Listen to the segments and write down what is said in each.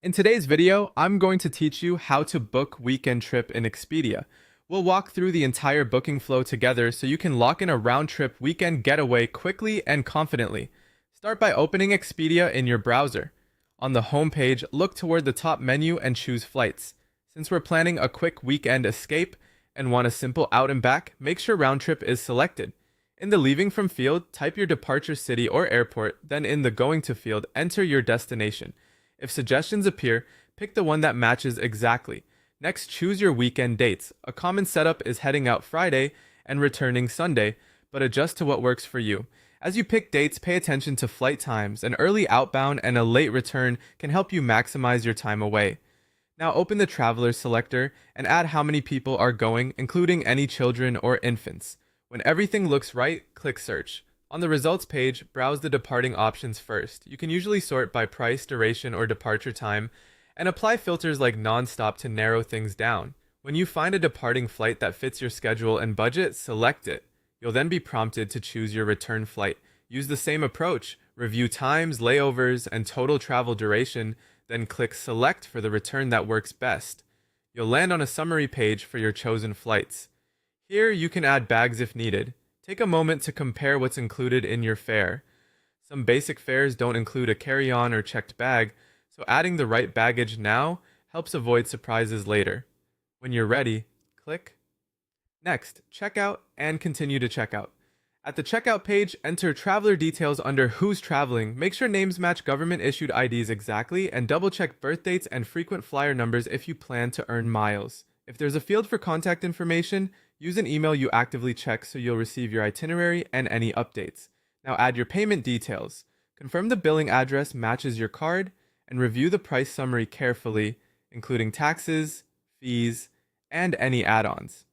In today's video, I'm going to teach you how to book weekend trip in Expedia. We'll walk through the entire booking flow together so you can lock in a round-trip weekend getaway quickly and confidently. Start by opening Expedia in your browser. On the home page, look toward the top menu and choose Flights. Since we're planning a quick weekend escape and want a simple out and back, make sure round trip is selected. In the Leaving From field, type your departure city or airport, then in the Going To field, enter your destination. If suggestions appear, pick the one that matches exactly. Next, choose your weekend dates. A common setup is heading out Friday and returning Sunday, but adjust to what works for you. As you pick dates, pay attention to flight times. An early outbound and a late return can help you maximize your time away. Now open the Traveler selector and add how many people are going, including any children or infants. When everything looks right, click Search. On the results page, browse the departing options first. You can usually sort by price, duration, or departure time, and apply filters like non-stop to narrow things down. When you find a departing flight that fits your schedule and budget, select it. You'll then be prompted to choose your return flight. Use the same approach, review times, layovers, and total travel duration, then click Select for the return that works best. You'll land on a summary page for your chosen flights. Here, you can add bags if needed. Take a moment to compare what's included in your fare. Some basic fares don't include a carry-on or checked bag, so adding the right baggage now helps avoid surprises later. When you're ready, click Next, check out and continue to check out. At the checkout page, enter traveler details under who's traveling. Make sure names match government-issued IDs exactly, and double-check birth dates and frequent flyer numbers if you plan to earn miles. If there's a field for contact information, use an email you actively check so you'll receive your itinerary and any updates. Now add your payment details. Confirm the billing address matches your card, and review the price summary carefully, including taxes, fees, and any add-ons.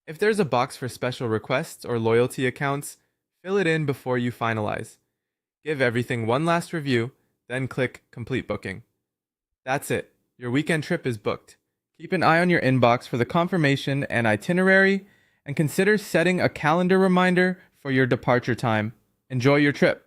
If there's a box for special requests or loyalty accounts, fill it in before you finalize. Give everything one last review, then click Complete Booking. That's it. Your weekend trip is booked. Keep an eye on your inbox for the confirmation and itinerary, and consider setting a calendar reminder for your departure time. Enjoy your trip.